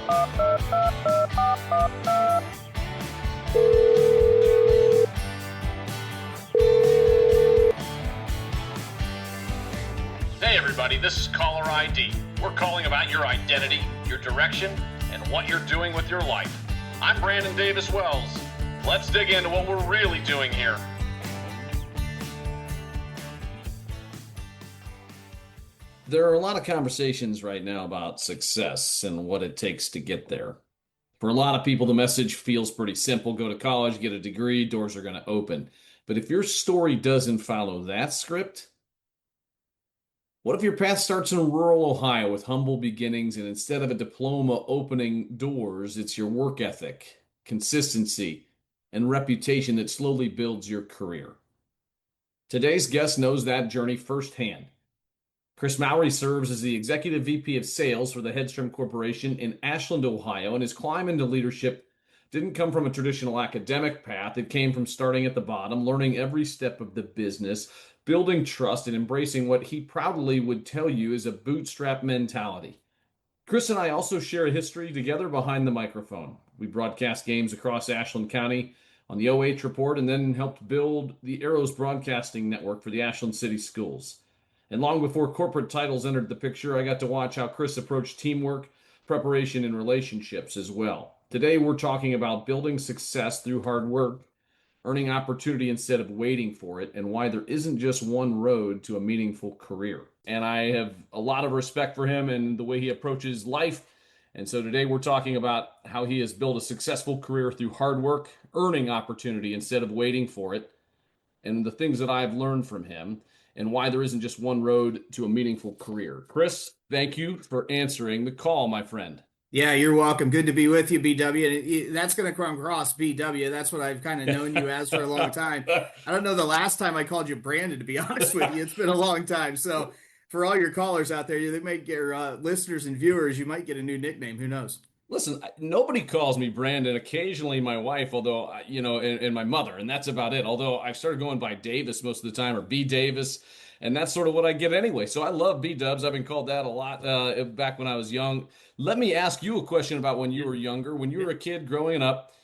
Hey everybody, this is Caller ID. We're calling about your identity, your direction, and what you're doing with your life. I'm Brandon Davis Wells. Let's dig into what we're really doing here. There are a lot of conversations right now about success and what it takes to get there. For a lot of people, the message feels pretty simple. Go to college, get a degree, doors are going to open. But if your story doesn't follow that script, what if your path starts in rural Ohio with humble beginnings and instead of a diploma opening doors, it's your work ethic, consistency, and reputation that slowly builds your career? Today's guest knows that journey firsthand. Kris Mowry serves as the Executive VP of Sales for the Hedstrom Corporation in Ashland, Ohio, and his climb into leadership didn't come from a traditional academic path. It came from starting at the bottom, learning every step of the business, building trust, and embracing what he proudly would tell you is a bootstrap mentality. Kris and I also share a history together behind the microphone. We broadcast games across Ashland County on the OH Report and then helped build the Arrows Broadcasting Network for the Ashland City Schools. And long before corporate titles entered the picture, I got to watch how Kris approached teamwork, preparation, and relationships as well. Today, we're talking about building success through hard work, earning opportunity instead of waiting for it, and why there isn't just one road to a meaningful career. And I have a lot of respect for him and the way he approaches life. And so today we're talking about how he has built a successful career through hard work, earning opportunity instead of waiting for it, and the things that I've learned from him, and why there isn't just one road to a meaningful career. Kris, thank you for answering the call, my friend. Yeah, you're welcome. Good to be with you, BW. And that's going to come across BW. That's what I've kind of known you as for a long time. I don't know the last time I called you Brandon, to be honest with you. It's been a long time. So for all your callers out there, they might get listeners and viewers, you might get a new nickname. Who knows? Listen, nobody calls me Brandon. Occasionally my wife, although, and my mother, and that's about it. Although I've started going by Davis most of the time, or B Davis, and that's sort of what I get anyway. So I love B-dubs. I've been called that a lot back when I was young. Let me ask you a question about when you were younger. When you were a kid growing up,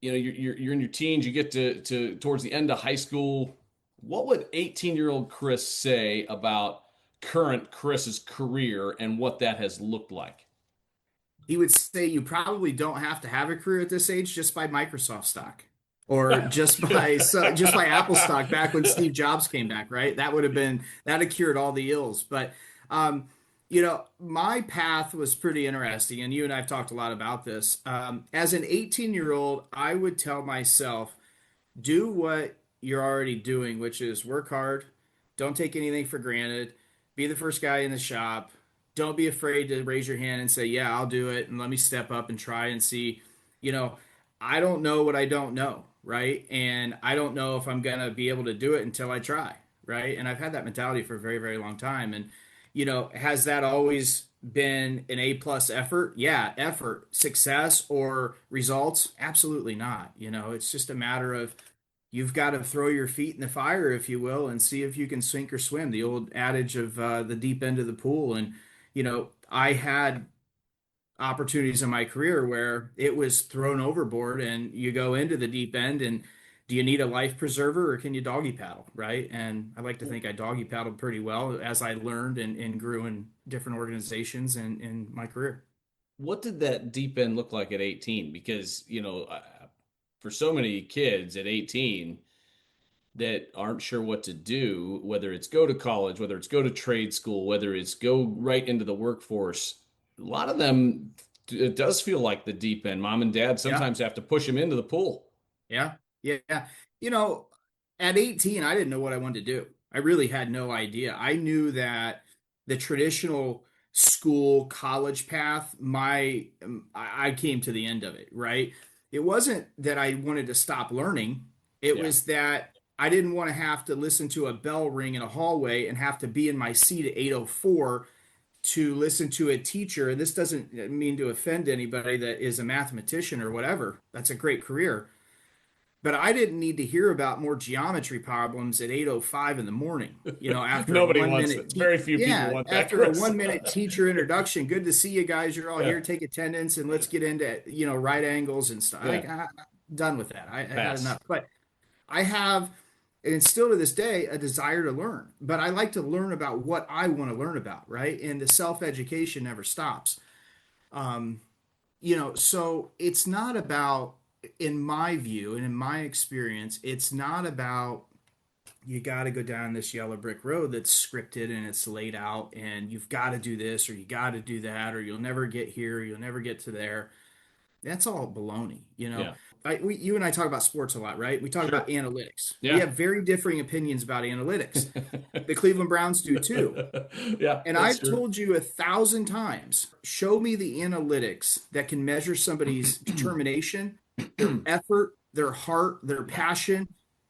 you're in your teens, you get to towards the end of high school. What would 18-year-old Kris say about current Kris's career and what that has looked like? He would say you probably don't have to have a career at this age. Just buy Microsoft stock, or just buy Apple stock back when Steve Jobs came back, right? That'd have cured all the ills. But my path was pretty interesting, and you and I've talked a lot about this. As an 18-year-old, I would tell myself, do what you're already doing, which is work hard, don't take anything for granted, be the first guy in the shop. Don't be afraid to raise your hand and say, yeah, I'll do it. And let me step up and try and see. I don't know what I don't know, right? And I don't know if I'm going to be able to do it until I try, right? And I've had that mentality for a very, very long time. And, has that always been an A+ effort? Yeah, effort. Success or results? Absolutely not. It's just a matter of you've got to throw your feet in the fire, if you will, and see if you can sink or swim. The old adage of the deep end of the pool. And I had opportunities in my career where it was thrown overboard and you go into the deep end, and do you need a life preserver or can you doggy paddle, right? And I like to think I doggy paddled pretty well as I learned and grew in different organizations and in my career. What did that deep end look like at 18? Because, for so many kids at 18, that aren't sure what to do, whether it's go to college, whether it's go to trade school, whether it's go right into the workforce. A lot of them, it does feel like the deep end. Mom and dad sometimes have to push them into the pool. Yeah. Yeah. At 18, I didn't know what I wanted to do. I really had no idea. I knew that the traditional school college path, I came to the end of it, right? It wasn't that I wanted to stop learning. It was that I didn't want to have to listen to a bell ring in a hallway and have to be in my seat at 8:04 to listen to a teacher. And this doesn't mean to offend anybody that is a mathematician or whatever. That's a great career. But I didn't need to hear about more geometry problems at 8:05 in the morning, after a Nobody one wants minute it. Very few people yeah, want that, after a Kris. 1 minute teacher introduction. Good to see you guys. You're all Yeah, here. Take attendance and let's get into, right angles and stuff. yeah. I'm done with that. I had Pass. enough. But I have, and still to this day, a desire to learn. But I like to learn about what I want to learn about, right? And the self-education never stops. Um, so it's not about, in my view and in my experience, it's not about you got to go down this yellow brick road that's scripted and it's laid out and you've got to do this or you got to do that or you'll never get here, you'll never get to there. That's all baloney, Yeah, you and I talk about sports a lot, right? We talk about sure. analytics. We Yeah. have very differing opinions about analytics. The Cleveland Browns do too. Yeah, And that's I've true. told you 1,000 times, show me the analytics that can measure somebody's determination, their effort, their heart, their passion,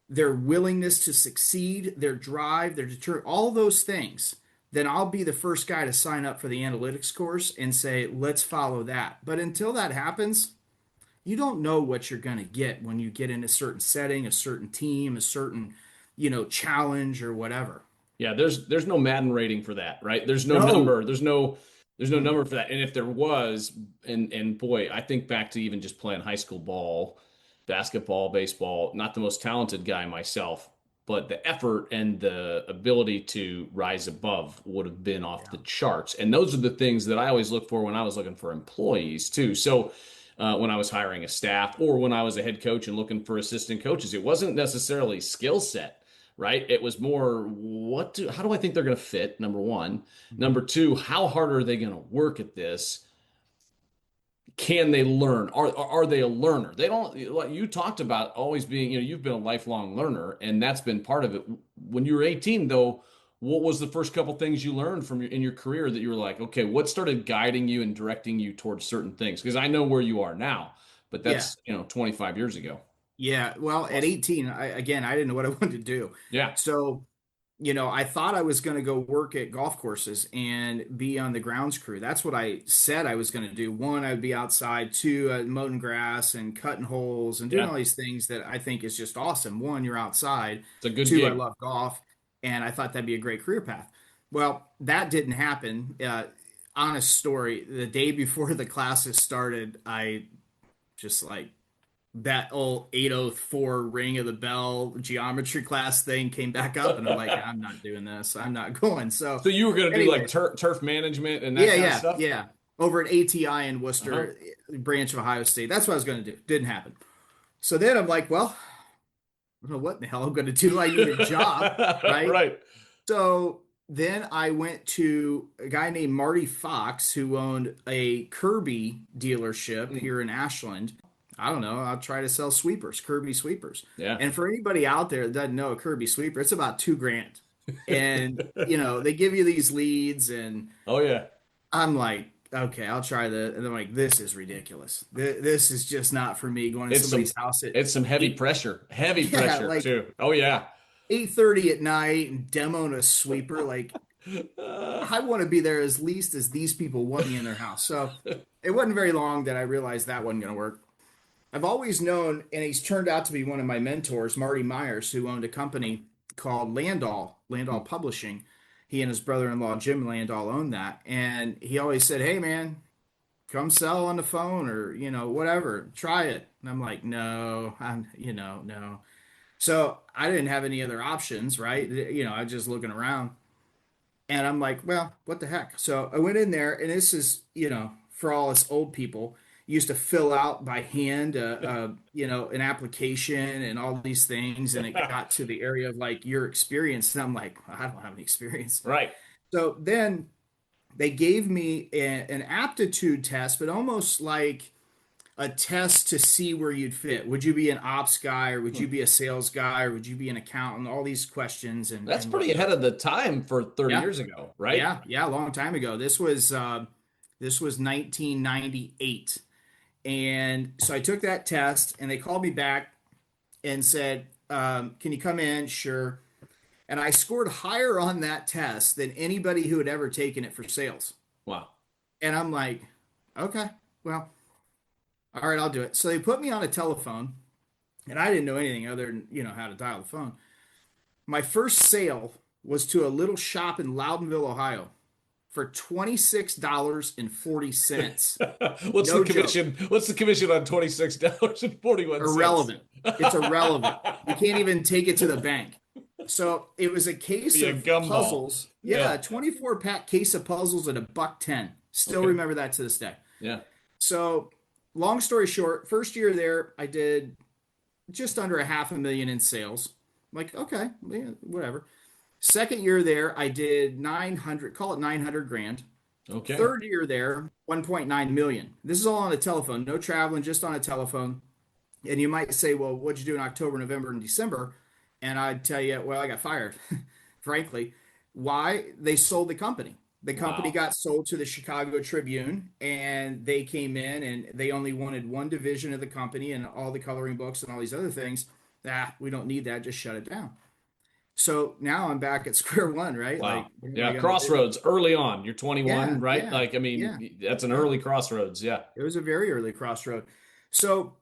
their willingness to succeed, their drive, all those things. Then I'll be the first guy to sign up for the analytics course and say, let's follow that. But until that happens, you don't know what you're going to get when you get in a certain setting, a certain team, a certain, challenge or whatever. Yeah, there's no Madden rating for that, right? There's no No. number. There's no number for that. And if there was, and boy, I think back to even just playing high school ball, basketball, baseball, not the most talented guy myself, but the effort and the ability to rise above would have been off the Yeah. charts. And those are the things that I always look for when I was looking for employees too. So when I was hiring a staff or when I was a head coach and looking for assistant coaches, it wasn't necessarily skill set, right? It was more how do I think they're going to fit? Number one. Mhm. Number two, how hard are they going to work at this? Can they learn? Are they a learner? They don't. Like you talked about always being, you've been a lifelong learner, and that's been part of it. When you were 18, though, what was the first couple things you learned in your career that you were like, okay, what started guiding you and directing you towards certain things? Because I know where you are now, but Yeah. that's 25 years ago. Yeah. Well, at Plus, 18, I didn't know what I wanted to do. yeah, So, I thought I was going to go work at golf courses and be on the grounds crew. That's what I said I was going to do. One, I would be outside. Two, mowing grass and cutting holes and doing yeah, all these things that I think is just awesome. One, you're outside. it's a good Two, I gig. love golf. And I thought that'd be a great career path. Well, that didn't happen. Honest story. The day before the classes started, I just like that old 804 ring of the bell geometry class thing came back up and I'm like, I'm not doing this. I'm not going. So So you were going to do like anyway, turf management and that yeah, kind of yeah, stuff? yeah. Over at ATI in Uh-huh. Worcester, branch of Ohio State. That's what I was going to do. Didn't happen. So then I'm like, well, I don't know what the hell I'm going to do. I need a job, right? Right. So then I went to a guy named Marty Fox who owned a Kirby dealership Mm, here in Ashland. I don't know. I'll try to sell sweepers, Kirby sweepers. yeah. And for anybody out there that doesn't know a Kirby sweeper, it's about 2 grand. And, they give you these leads, and Oh yeah. I'm like, okay, I'll try the. And I'm like, this is ridiculous. This is just not for me going to It's some somebody's house at it's some heavy eight, pressure. Heavy yeah, pressure like too. Oh yeah. 8:30 at night and demoing a sweeper. Like, I want to be there as least as these people want me in their house. So it wasn't very long that I realized that wasn't going to work. I've always known, and he's turned out to be one of my mentors, Marty Myers, who owned a company called Landau Publishing. He and his brother-in-law, Jim Landau, owned that. And he always said, hey, man, come sell on the phone or, whatever, try it. And I'm like, no, no. So I didn't have any other options, right? I was just looking around. And I'm like, well, what the heck? So I went in there, and this is, for all us old people, used to fill out by hand, an application and all these things. And it got to the area of like your experience. And I'm like, I don't have any experience. Right. So then they gave me an aptitude test, but almost like a test to see where you'd fit. Would you be an ops guy, or would you be a sales guy, or would you be an accountant? All these questions That's and pretty whatnot. ahead of the time for 30 Yeah, years ago, right? yeah, yeah, a long time ago. This was 1998. And so I took that test and they called me back and said, can you come in? Sure. And I scored higher on that test than anybody who had ever taken it for sales. Wow. And I'm like, okay, well, all right, I'll do it. So they put me on a telephone And I didn't know anything other than, how to dial the phone. My first sale was to a little shop in Loudonville, Ohio for $26.40. What's the No joke. commission? What's the commission on $26.41? Irrelevant. It's irrelevant. You can't even take it to the bank. So it was a case Be a of gumball. puzzles. Yeah, Yeah. a 24-pack case of puzzles at $1.10. Still Okay. remember that to this day. Yeah. So long story short, first year there, I did just under a half a million in sales. I'm like, okay, yeah, whatever. Second year there, I did 900, call it 900 grand. Okay. Third year there, 1.9 million. This is all on a telephone, no traveling, just on a telephone. And you might say, well, what'd you do in October, November, and December? And I'd tell you, well, I got fired, frankly. Why? They sold the company. The company Wow. got sold to the Chicago Tribune, and they came in and they only wanted one division of the company and all the coloring books and all these other things. We don't need that. Just shut it down. So now I'm back at square one, right? Like, Wow. what am I Yeah. going to do? Crossroads early on. You're Yeah, 21, right? yeah, Like, I yeah, mean, that's an yeah. early crossroads. Yeah. It was a very early crossroad. So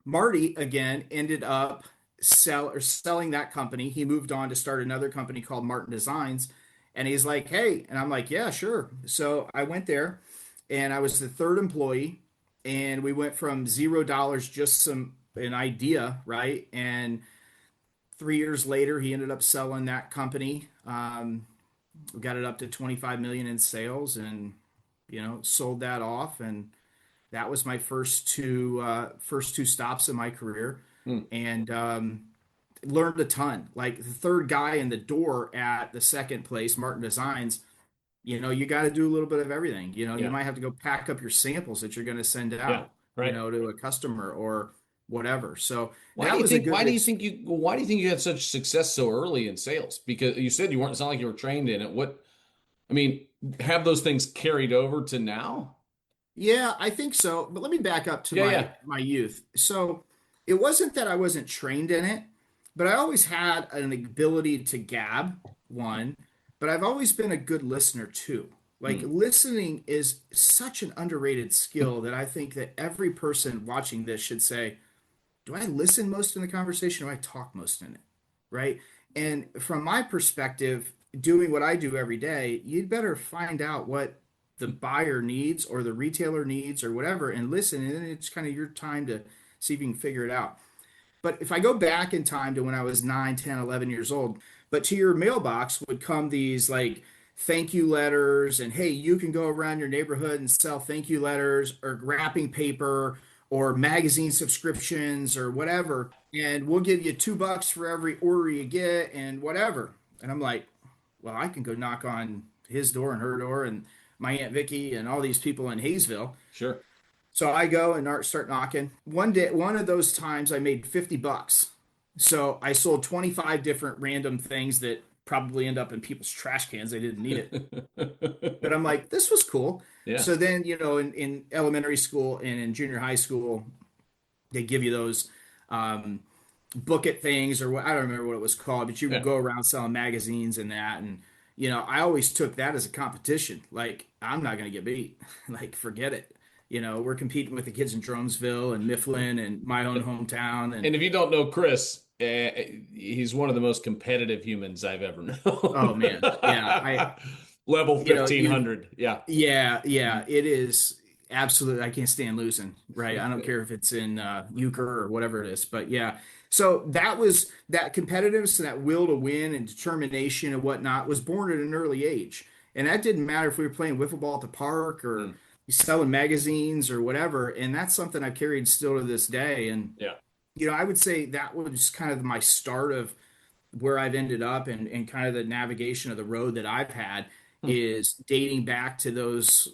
Marty again ended up selling that company. He moved on to start another company called Martin Designs. And he's like, hey, and I'm like, yeah, sure. So I went there and I was the third employee. And we went from $0, just an idea, right? And 3 years later, he ended up selling that company. We got it up to 25 million in sales and, sold that off. And that was my first two stops in my career, Hmm. and learned a ton. Like the third guy in the door at the second place, Martin Designs. You got to do a little bit of everything. You Yeah. might have to go pack up your samples that you're going to send Yeah. out, Right. to a customer or whatever. So Why do that you was a think? good. Why do you think you had such success so early in sales? Because you said you weren't. It's not like you were trained in it. What? I mean, have those things carried over to now? Yeah, I think so. But let me back up to Yeah. my Yeah. my youth. So it wasn't that I wasn't trained in it, but I always had an ability to gab, one, but I've always been a good listener too. Like Hmm. listening is such an underrated skill that I think that every person watching this should say, do I listen most in the conversation or do I talk most in it? Right? And from my perspective, doing what I do every day, you'd better find out what the buyer needs or the retailer needs or whatever and listen. And then it's kind of your time to see if you can figure it out. But if I go back in time to when I was 9, 10, 11 years old, but to your mailbox would come these like thank you letters and hey, you can go around your neighborhood and sell thank you letters or wrapping paper or magazine subscriptions or whatever. And we'll give you $2 for every order you get and whatever. And I'm like, well, I can go knock on his door and her door and my Aunt Vicky and all these people in Hayesville. Sure. So I go and start knocking. One day, one of those times, I made $50. So I sold 25 different random things that probably end up in people's trash cans. They didn't need it, but I'm like, this was cool. Yeah. So then, in elementary school and in junior high school, they give you those um, book it things or what I don't remember what it was called, but you would Yeah. go around selling magazines and that. And, I always took that as a competition. Like, I'm not going to get beat. Like, forget it. We're competing with the kids in Dronesville and Mifflin and my own hometown. And And if you don't know Chris, he's one of the most competitive humans I've ever oh known. man, yeah, Level you know, you 1500. Yeah. yeah, it is absolutely. I can't stand losing, right? I don't care if it's in euchre or whatever it is, but yeah. So that was that competitiveness and that will to win and determination and whatnot was born at an early age, and that didn't matter if we were playing wiffle ball at the park or Mm. selling magazines or whatever. And that's something I've carried still to this day. And Yeah. I would say that was kind of my start of where I've ended up and kind of the navigation of the road that I've had Hmm. is dating back to those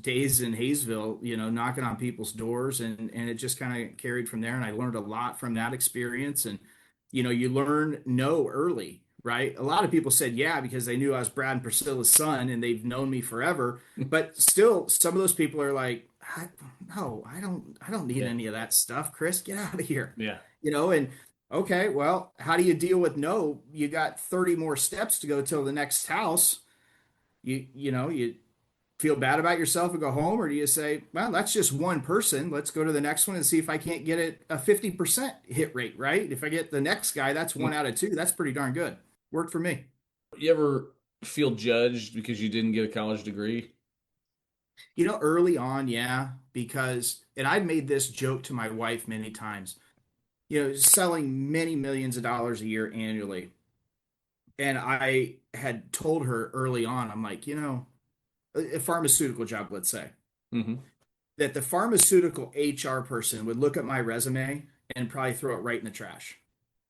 days in Hayesville, knocking on people's doors and it just kind of carried from there. And I learned a lot from that experience. And, you learn no early, right? A lot of people said, yeah, because they knew I was Brad and Priscilla's son and they've known me forever. But still, some of those people are like, no, I don't need Yeah. any of that stuff. Chris, get out of here. Yeah. And okay, well, how do you deal with no? You got 30 more steps to go till the next house. You feel bad about yourself and go home, or do you say, well, that's just one person. Let's go to the next one and see if I can't get it a 50% hit rate, right? If I get the next guy, that's Mm. 1 out of 2. That's pretty darn good. Worked for me. You ever feel judged because you didn't get a college degree? Early on, yeah, because, and I've made this joke to my wife many times, selling many millions of dollars a year annually. And I had told her early on, I'm like, a pharmaceutical job, let's say, Hmm. that the pharmaceutical HR person would look at my resume and probably throw it right in the trash.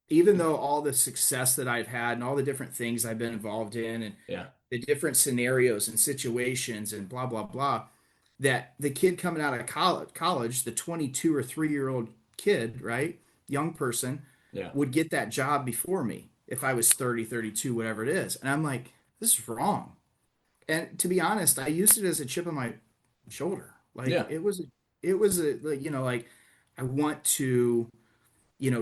Even though all the success that I've had and all the different things I've been involved in and Yeah. the different scenarios and situations and blah, blah, blah, that the kid coming out of college, the 22 or 3-year-old kid, right? Young person Yeah. would get that job before me if I was 30, 32, whatever it is. And I'm like, this is wrong. And to be honest, I used it as a chip on my shoulder. Like Yeah. it was like, like I want to,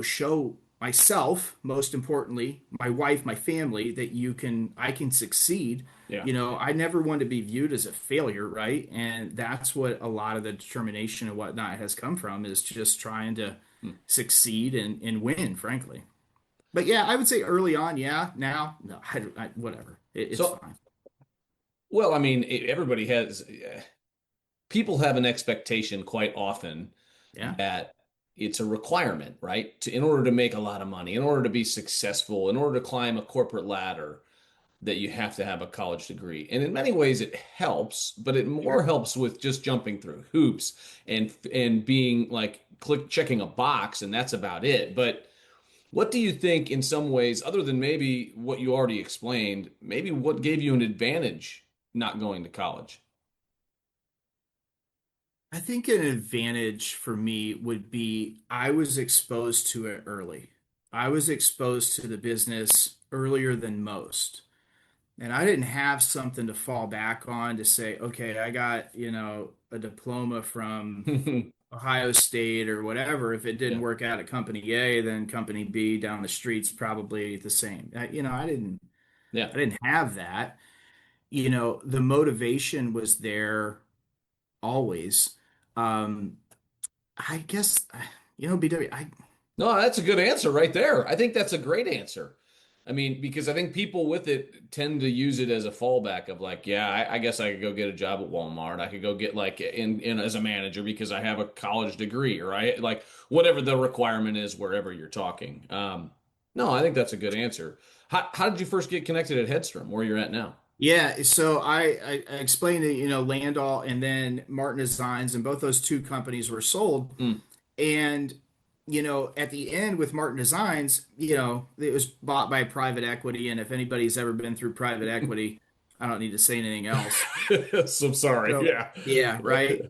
show myself, most importantly, my wife, my family, that I can succeed. Yeah. I never want to be viewed as a failure, right? And that's what a lot of the determination and whatnot has come from, is just trying to Hmm. succeed and win, frankly. But yeah, I would say early on, yeah. Now, no, whatever. It's So, fine. well, I mean, everybody has, people have an expectation quite often Yeah. that it's a requirement, right? In order to make a lot of money, in order to be successful, in order to climb a corporate ladder, that you have to have a college degree. And in many ways it helps, but it more Sure. helps with just jumping through hoops and being like checking a box and that's about it. But what do you think in some ways, other than maybe what you already explained, maybe what gave you an advantage not going to college? I think an advantage for me would be I was exposed to it early. I was exposed to the business earlier than most. And I didn't have something to fall back on to say, okay, I got, a diploma from Ohio State or whatever. If it didn't Yeah. work out at company A, then company B down the street's probably the same. Yeah. I didn't have that. The motivation was there always. Um, I guess, BW, No, that's a good answer right there. I think that's a great answer. I mean, because I think people with it tend to use it as a fallback of like, yeah, I guess I could go get a job at Walmart. I could go get like in as a manager because I have a college degree, or I like whatever the requirement is wherever you're talking. No, I think that's a good answer. How did you first get connected at Headstrom, where you're at now? yeah. So I explained it, Landau and then Martin Designs, and both those two companies were sold. Mm. And, at the end with Martin Designs, it was bought by private equity. And if anybody's ever been through private equity, I don't need to say anything else. So sorry. So Yeah. yeah, right.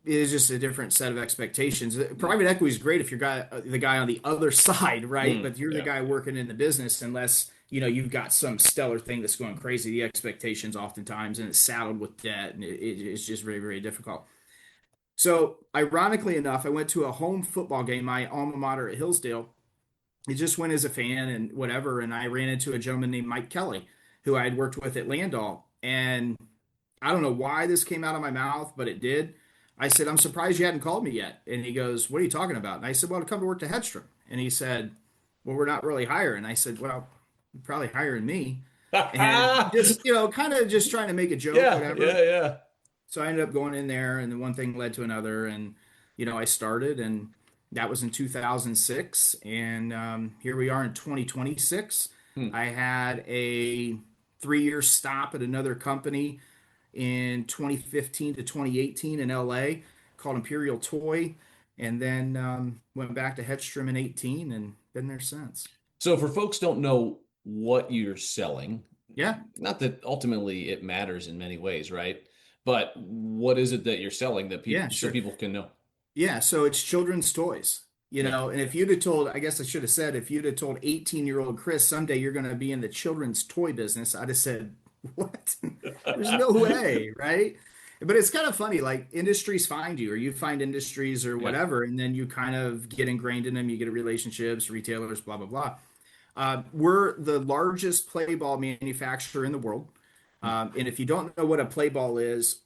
It is just a different set of expectations. Private equity is great if you're the guy on the other side, right? Mm. But you're the Yeah. guy working in the business, unless you've got some stellar thing that's going crazy. The expectations oftentimes, and it's saddled with debt, and it's just very, very difficult. So ironically enough, I went to a home football game, my alma mater at Hillsdale. I just went as a fan and whatever, and I ran into a gentleman named Mike Kelly, who I had worked with at Landau, and I don't know why this came out of my mouth, but it did. I said, I'm surprised you hadn't called me yet. And he goes, what are you talking about? And I said, well, to come to work to Hedstrom. And he said, well, we're not really hiring. I said, well, you're probably hiring me. And just, kind of just trying to make a joke, Yeah. whatever. Yeah. Yeah. So I ended up going in there, and then one thing led to another. And, I started, and that was in 2006. And here we are in 2026. Hmm. I had a 3-year stop at another company in 2015 to 2018 in LA called Imperial Toy, and then went back to Hedstrom in 18 and been there since. So for folks don't know what you're selling, Yeah, not that ultimately it matters in many ways, right? But what is it that you're selling that yeah, people so sure. people can know? Yeah, so it's children's toys. Yeah. And if you'd have told, I guess I should have said, if you'd have told 18-year-old Kris someday you're going to be in the children's toy business, I'd have said, what? There's no way, right? But it's kind of funny, like industries find you, or you find industries or Yeah. whatever, and then you kind of get ingrained in them. You get relationships, retailers, blah, blah, blah. We're the largest play ball manufacturer in the world. And if you don't know what a play ball is,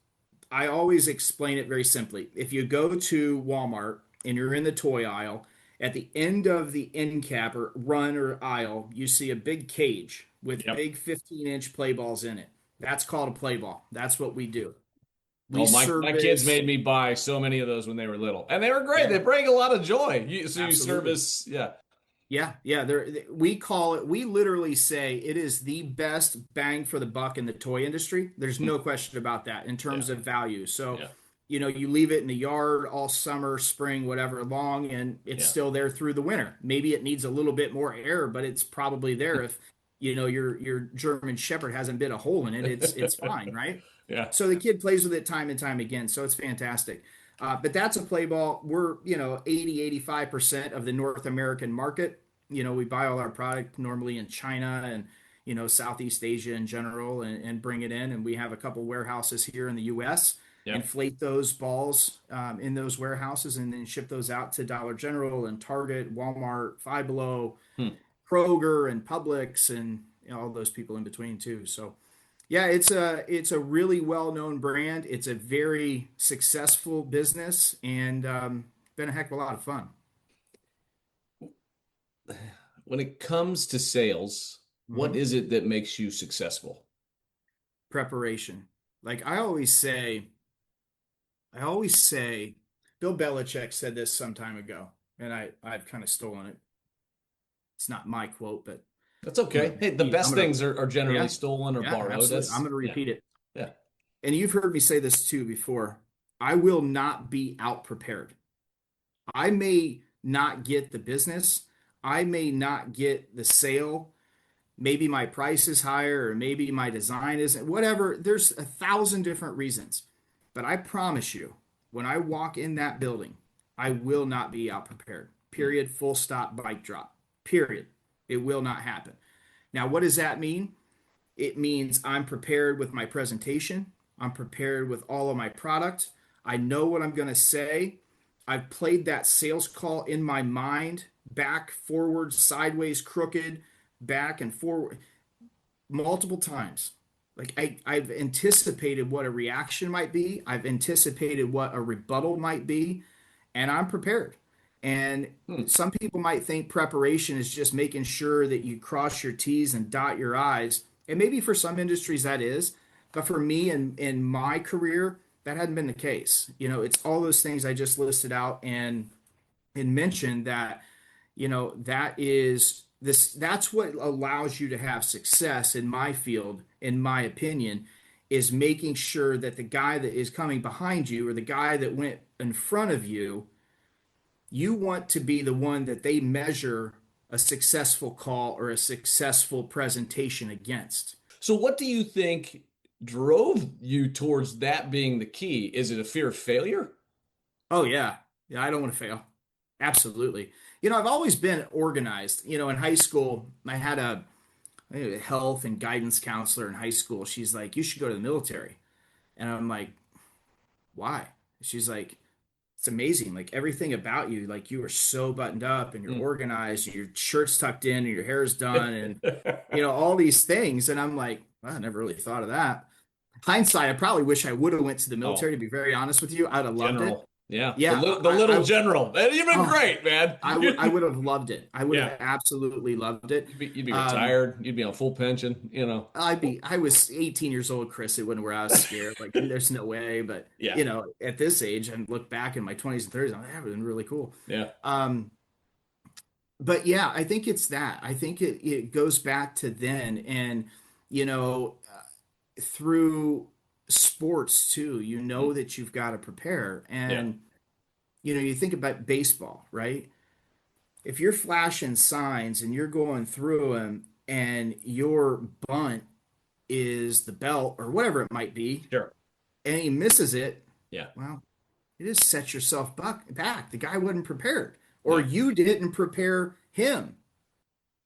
I always explain it very simply. If you go to Walmart and you're in the toy aisle, at the end of the end cap or run or aisle, you see a big cage with Yep. big 15-inch play balls in it. That's called a play ball. That's what we do. We Oh, my kids service, made me buy so many of those when they were little, and they were great. yeah, They bring a lot of joy. So you absolutely. service, yeah, Yeah, yeah. We call it, we literally say it is the best bang for the buck in the toy industry. There's no question about that in yeah, terms of value. So, yeah, you leave it in the yard all summer, spring, whatever long, and it's yeah. still there through the winter. Maybe it needs a little bit more air, but it's probably there. If, your German Shepherd hasn't bit a hole in it, it's fine, right? Yeah. So the kid plays with it time and time again. So it's fantastic. But that's a play ball. We're, 80, 85% of the North American market. We buy all our product normally in China and, Southeast Asia in general and bring it in. And we have a couple warehouses here in the US, Yep. inflate those balls in those warehouses and then ship those out to Dollar General and Target, Walmart, Five Below, Hmm. Kroger and Publix and all those people in between too. So yeah, it's a really well-known brand. It's a very successful business and been a heck of a lot of fun. When it comes to sales, what Mhm. is it that makes you successful? Preparation. Like I always say, Bill Belichick said this some time ago, and I've kind of stolen it. It's not my quote, but That's I'm gonna okay. Hey, the repeat. I'm best gonna things are generally Yeah, stolen or yeah, borrowed. absolutely. I'm That's gonna yeah, repeat it. yeah. And you've heard me say this too before. I will not be out prepared. I may not get the business. I may not get the sale. Maybe my price is higher, or maybe my design isn't, whatever. There's 1,000 different reasons. But I promise you, when I walk in that building, I will not be out prepared. Hmm. Period. Full stop. Bike drop. Period. It will not happen. Now, what does that mean? It means I'm prepared with my presentation. I'm prepared with all of my product. I know what I'm going to say. I've played that sales call in my mind, back, forward, sideways, crooked, back and forward multiple times. Like I've anticipated what a reaction might be. I've anticipated what a rebuttal might be, and I'm prepared. And Hmm. some people might think preparation is just making sure that you cross your T's and dot your I's. And maybe for some industries that is, but for me and in my career, that hadn't been the case. It's all those things I just listed out and mentioned that that's what allows you to have success in my field, in my opinion, is making sure that the guy that is coming behind you or the guy that went in front of you, you want to be the one that they measure a successful call or a successful presentation against. So what do you think drove you towards that being the key? Is it a fear of failure? Oh yeah. Yeah, I don't want to fail. Absolutely. I've always been organized. In high school, I had a health and guidance counselor in high school. She's like, "You should go to the military." And I'm like, "Why?" She's like, "It's amazing. Like everything about you, like you are so buttoned up and you're Hmm. organized and your shirt's tucked in and your hair's done and all these things." And I'm like, well, I never really thought of that. Hindsight, I probably wish I would have went to the Oh, military, to be very honest with you. I'd have loved it. general. Yeah. The Yeah, the little I general. You've been oh, great, man. I would have loved it. I would Yeah. have absolutely loved it. You'd be Um, retired. You'd be on full pension. I was 18 years old, Chris. It wasn't where I was scared. Like, there's no way. But, Yeah. at this age and look back in my 20s and 30s, I'm like, that would have been really cool. Yeah. Um, but yeah, I think it's that. I think it goes back to then. And, through sports too, Hmm. that you've got to prepare. Yeah. And, you think about baseball, right? If you're flashing signs and you're going through them and your bunt is the belt or whatever it might be, Sure. and he misses it, Yeah. well, you just set yourself back. The guy wasn't prepared, or Yeah. you didn't prepare him.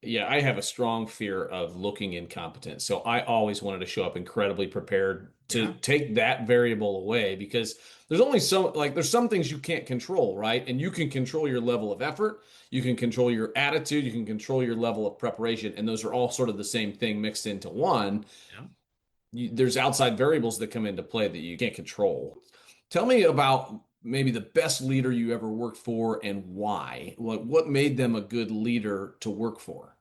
Yeah, I have a strong fear of looking incompetent. So I always wanted to show up incredibly prepared to Yeah, take that variable away because there's some things you can't control, right? And you can control your level of effort, you can control your attitude, you can control your level of preparation, and those are all sort of the same thing mixed into one. yeah, there's outside variables that come into play that you can't control. Tell me about maybe the best leader you ever worked for and why. What made them a good leader to work for?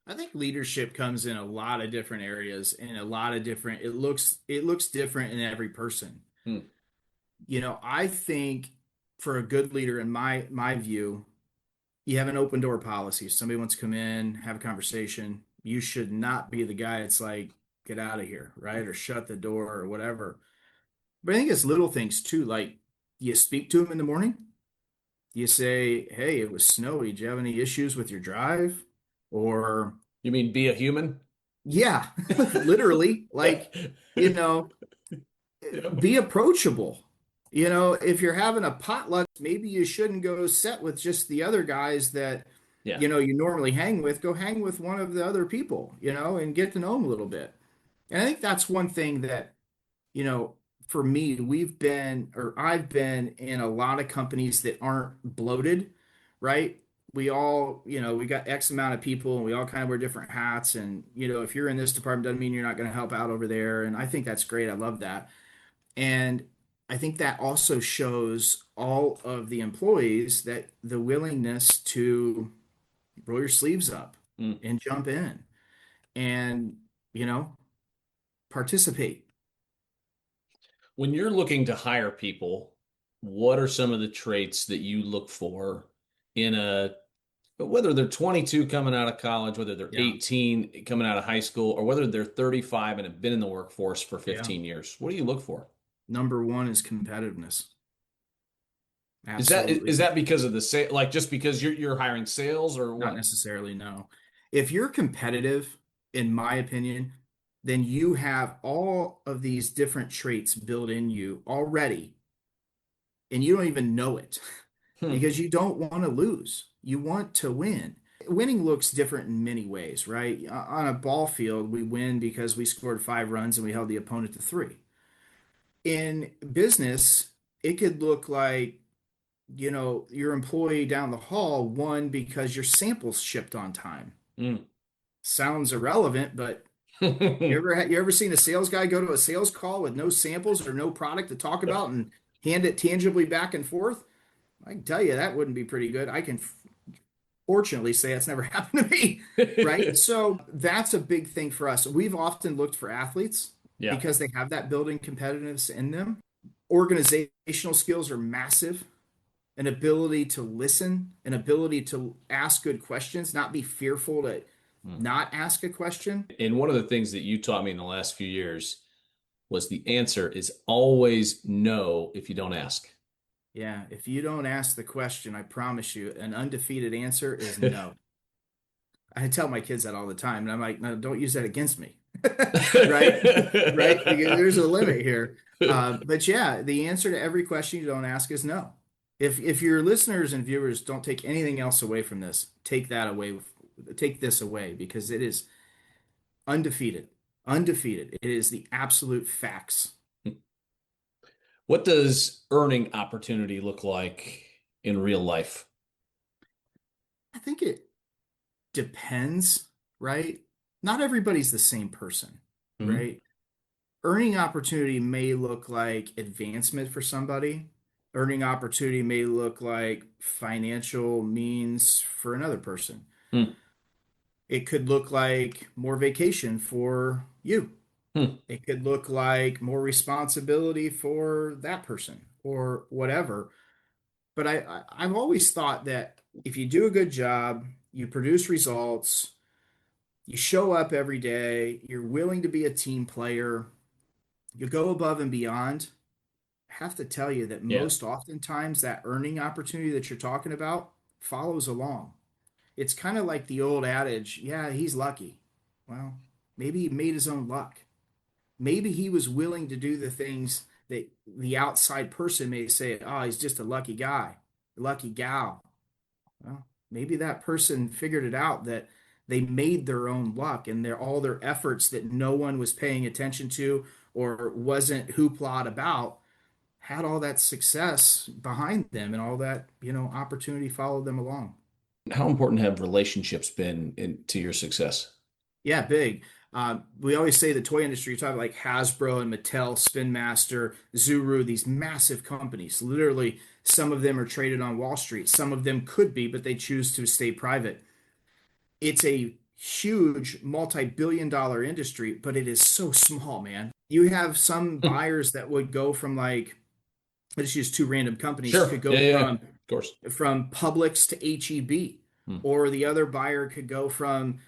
I think leadership comes in a lot of different areas and a lot of different it looks different in every person. Hmm. I think for a good leader in my view, you have an open door policy. If somebody wants to come in, have a conversation, you should not be the guy that's like, get out of here, right? Or shut the door or whatever. But I think it's little things too, like you speak to them in the morning. You say, hey, it was snowy. Do you have any issues with your drive? Or, You mean be a human? yeah, literally, like, you know, be approachable. If you're having a potluck, maybe you shouldn't go set with just the other guys that, Yeah. you normally hang with. Go hang with one of the other people, and get to know them a little bit. And I think that's one thing that, you know, for me, I've been in a lot of companies that aren't bloated, right? We got X amount of people and we all kind of wear different hats. And, if you're in this department, doesn't mean you're not going to help out over there. And I think that's great. I love that. And I think that also shows all of the employees that the willingness to roll your sleeves up Mm. and jump in and, you know, participate. When you're looking to hire people, what are some of the traits that you look for in whether they're 22 coming out of college, whether they're Yeah. 18 coming out of high school, or whether they're 35 and have been in the workforce for Yeah. 15 years? What do you look for? Number one is competitiveness. Is that Absolutely. is that because of the sale, like just because you're hiring sales or Not what? necessarily, no. If you're competitive, in my opinion, then you have all of these different traits built in you already, and you don't even know it Hmm. because you don't want to lose. You want to win. Winning looks different in many ways, right? On a ball field, we win because we scored 5 runs and we held the opponent to 3. In business, it could look like, your employee down the hall won because your samples shipped on time. Mm. Sounds irrelevant, but you ever seen a sales guy go to a sales call with no samples or no product to talk about and hand it tangibly back and forth? I can tell you that wouldn't be pretty good. I can fortunately say that's never happened to me, right? So that's a big thing for us. We've often looked for athletes Yeah. because they have that building competitiveness in them. Organizational skills are massive. An ability to listen, an ability to ask good questions, not be fearful to Hmm. not ask a question. And one of the things that you taught me in the last few years was the answer is always no if you don't ask. Yeah, if you don't ask the question, I promise you, an undefeated answer is no. I tell my kids that all the time, and I'm like, no, don't use that against me, right? Right? Because there's a limit here. But yeah, the answer to every question you don't ask is no. If your listeners and viewers don't take anything else away from this, take that away. Take this away because it is undefeated. Undefeated. It is the absolute facts. What does earning opportunity look like in real life? I think it depends, right? Not everybody's the same person, Mhm. right? Earning opportunity may look like advancement for somebody. Earning opportunity may look like financial means for another person. Hmm. It could look like more vacation for you. Hmm. It could look like more responsibility for that person or whatever. But I've always thought that if you do a good job, you produce results, you show up every day, you're willing to be a team player, you go above and beyond. I have to tell you that Yeah. most oftentimes that earning opportunity that you're talking about follows along. It's kind of like the old adage, yeah, he's lucky. Well, maybe he made his own luck. Maybe he was willing to do the things that the outside person may say, oh, he's just a lucky guy, a lucky gal. Well, maybe that person figured it out that they made their own luck and all their efforts that no one was paying attention to or wasn't hoopla about had all that success behind them and all that, opportunity followed them along. How important have relationships been to your success? Yeah, big. We always say the toy industry, you're talking like Hasbro and Mattel, Spin Master, Zuru, these massive companies. Literally, some of them are traded on Wall Street. Some of them could be, but they choose to stay private. It's a huge multi-billion dollar industry, but it is so small, man. You have some Hmm. buyers that would go from like, let's use two random companies, Sure. could go Yeah, yeah, yeah. Of course. from Publix to HEB, Hmm. or the other buyer could go from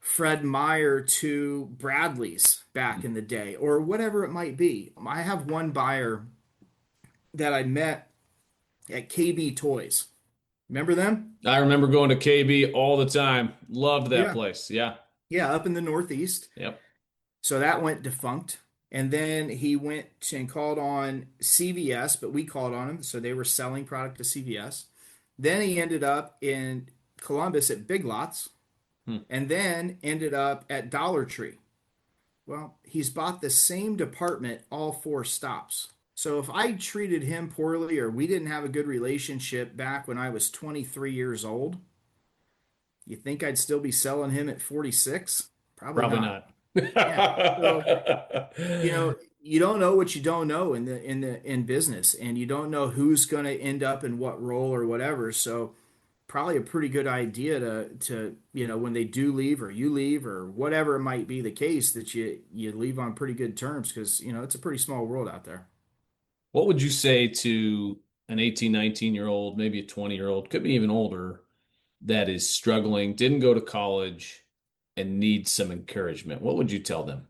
Fred Meyer to Bradley's back in the day, or whatever it might be. I have one buyer that I met at KB Toys. Remember them? I remember going to KB all the time. Loved that Yeah. place. Yeah. Yeah, up in the Northeast. Yep. So that went defunct. And then he went and called on CVS, but we called on him. So they were selling product to CVS. Then he ended up in Columbus at Big Lots, Hmm. and then ended up at Dollar Tree. Well, he's bought the same department all four stops. So if I treated him poorly or we didn't have a good relationship back when I was 23 years old, you think I'd still be selling him at 46? Probably Probably not. not. Yeah. So, you don't know what you don't know in business, and you don't know who's going to end up in what role or whatever. So probably a pretty good idea to when they do leave or you leave or whatever it might be the case, that you leave on pretty good terms, because it's a pretty small world out there. What would you say to an 18, 19-year-old, maybe a 20-year-old, could be even older, that is struggling, didn't go to college, and needs some encouragement? What would you tell them?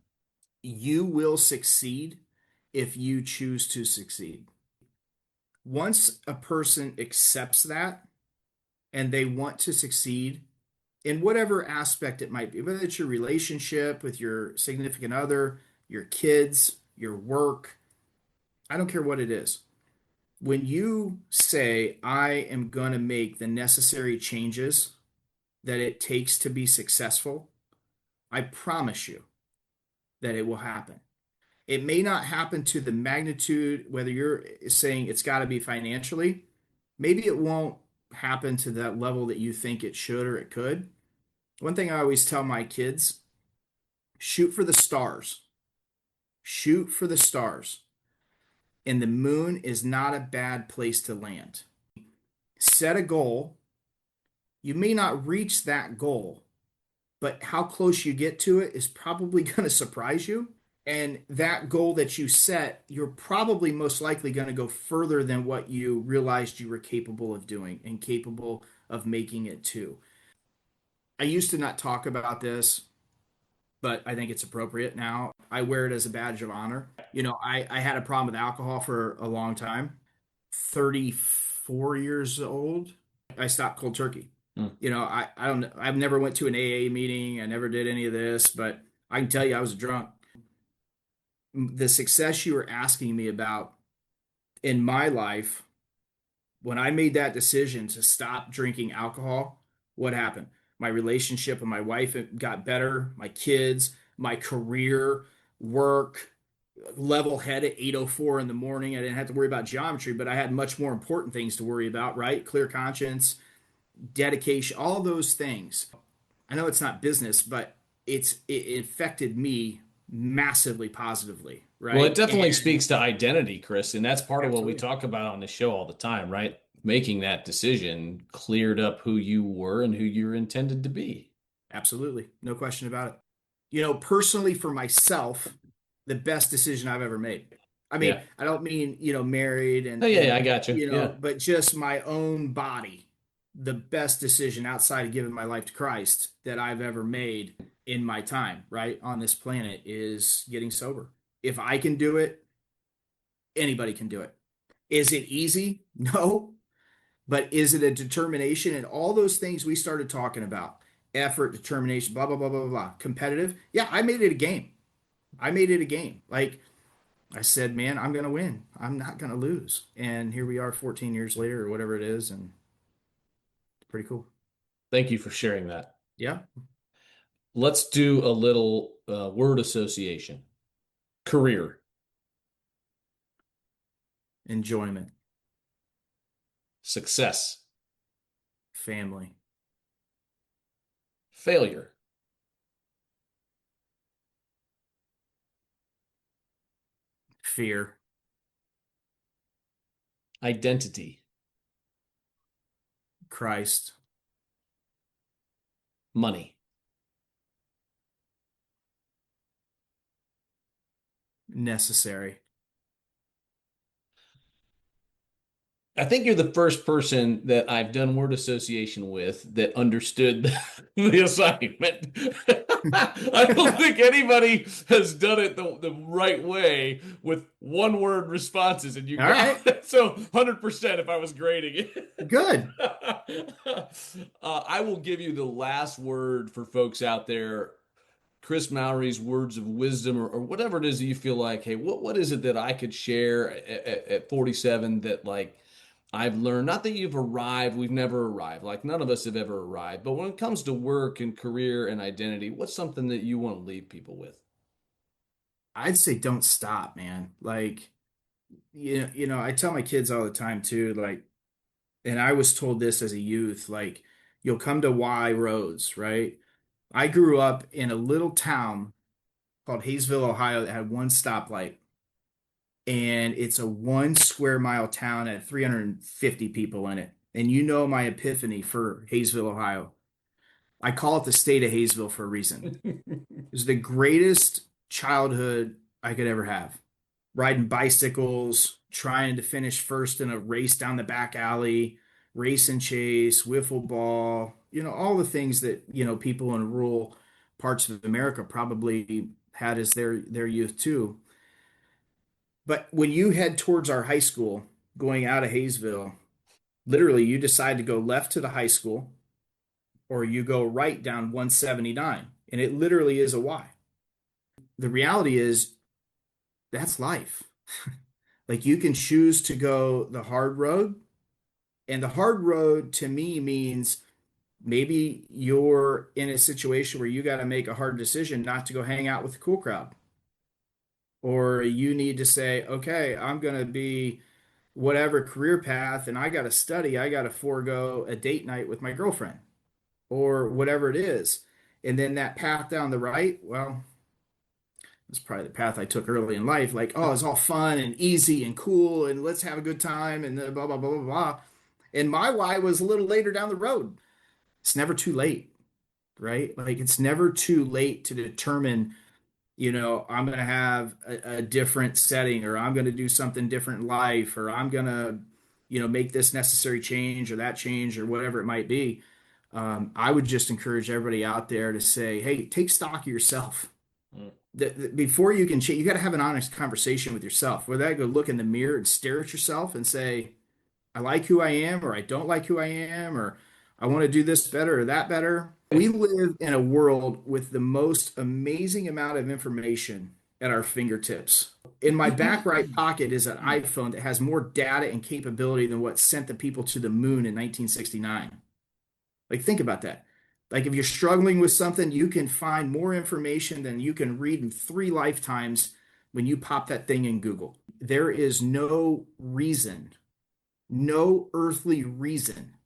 You will succeed if you choose to succeed. Once a person accepts that and they want to succeed in whatever aspect it might be, whether it's your relationship with your significant other, your kids, your work, I don't care what it is. When you say, I am going to make the necessary changes that it takes to be successful, I promise you that it will happen. It may not happen to the magnitude, whether you're saying it's got to be financially, maybe it won't happen to that level that you think it should or it could. One thing I always tell my kids: shoot for the stars. Shoot for the stars. And the moon is not a bad place to land. Set a goal. You may not reach that goal, but how close you get to it is probably going to surprise you. And that goal that you set, you're probably most likely going to go further than what you realized you were capable of doing and capable of making it to. I used to not talk about this, but I think it's appropriate now. I wear it as a badge of honor. I had a problem with alcohol for a long time. 34 years old, I stopped cold turkey. Hmm. I don't know. I've never went to an AA meeting. I never did any of this, but I can tell you I was a drunk. The success you were asking me about in my life, when I made that decision to stop drinking alcohol, what happened? My relationship with my wife got better, my kids, my career, work, level head at 8:04 in the morning. I didn't have to worry about geometry, but I had much more important things to worry about, right? Clear conscience, dedication, all those things. I know it's not business, but it affected me massively positively, Well, it right? definitely And speaks to identity, Chris, and that's part of what we absolutely. talk about on the show all the time, right? Making that decision cleared up who you were and who you're intended to be. Absolutely. No question about it. Personally for myself, the best decision I've ever made. I mean, Yeah. I don't mean, married Oh, yeah, yeah, I got you. Yeah. but just my own body, the best decision outside of giving my life to Christ that I've ever made in my time, right, on this planet is getting sober. If I can do it, anybody can do it. Is it easy? No. But is it a determination and all those things we started talking about? Effort, determination, blah, blah, blah, blah, blah. Competitive. Yeah, I made it a game. I made it a game. Like I said, man, I'm going to win. I'm not going to lose. And here we are 14 years later or whatever it is. And it's pretty cool. Thank you for sharing that. Yeah. Let's do a little word association. Career, Enjoyment, success, family, failure, Fear. Identity. Christ. Money. Necessary. I think you're the first person that I've done word association with that understood the assignment. I don't think anybody has done it the right way with one word responses, and you All got right. it. So 100% if I was grading it. Good. I will give you the last word for folks out there. Kris Mowry's words of wisdom, or whatever it is that you feel like, hey, what is it that I could share at 47 that like I've learned? Not that you've arrived, we've never arrived. Like none of us have ever arrived. But when it comes to work and career and identity, what's something that you want to leave people with? I'd say don't stop, man. Like, I tell my kids all the time too, like, and I was told this as a youth, like, you'll come to Y roads, right? I grew up in a little town called Hayesville, Ohio, that had one stoplight. And it's a 1 square mile town at 350 people in it. And my epiphany for Hayesville, Ohio. I call it the state of Hayesville for a reason. It was the greatest childhood I could ever have. Riding bicycles, trying to finish first in a race down the back alley, race and chase, wiffle ball, all the things that, people in rural parts of America probably had as their youth too. But when you head towards our high school, going out of Hayesville, literally you decide to go left to the high school or you go right down 179. And it literally is a Y. The reality is that's life. Like you can choose to go the hard road. And the hard road to me means maybe you're in a situation where you got to make a hard decision not to go hang out with the cool crowd. Or you need to say, okay, I'm going to be whatever career path and I got to study, I got to forego a date night with my girlfriend or whatever it is. And then that path down the right, well, it's probably the path I took early in life. Like, oh, it's all fun and easy and cool and let's have a good time and blah, blah, blah, blah, blah. And my why was a little later down the road. It's never too late, right? Like it's never too late to determine, I'm going to have a different setting or I'm going to do something different in life or I'm going to, make this necessary change or that change or whatever it might be. I would just encourage everybody out there to say, hey, take stock of yourself. Before you can change, you got to have an honest conversation with yourself. Whether I go look in the mirror and stare at yourself and say, I like who I am, or I don't like who I am, or I want to do this better or that better. We live in a world with the most amazing amount of information at our fingertips. In my back right pocket is an iPhone that has more data and capability than what sent the people to the moon in 1969. Like, think about that. Like, if you're struggling with something, you can find more information than you can read in 3 lifetimes when you pop that thing in Google. There is no reason, no earthly reason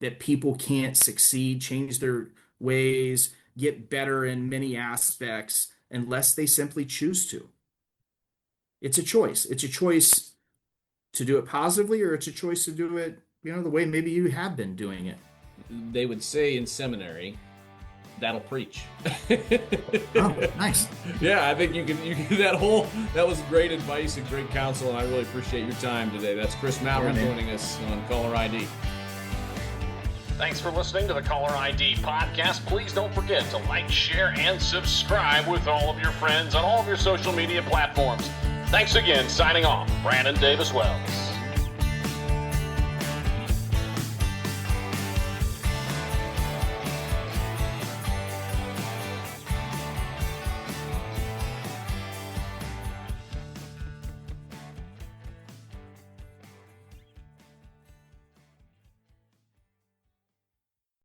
that people can't succeed, change their ways, get better in many aspects unless they simply choose to. It's a choice. It's a choice to do it positively, or it's a choice to do it, the way maybe you have been doing it. They would say in seminary, that'll preach. Oh, nice. Yeah, I think you can that was great advice and great counsel, and I really appreciate your time today. That's Kris Mowry joining us on Caller ID. Thanks for listening to the Caller ID podcast. Please don't forget to like, share, and subscribe with all of your friends on all of your social media platforms. Thanks again. Signing off, Brandon Davis Wells.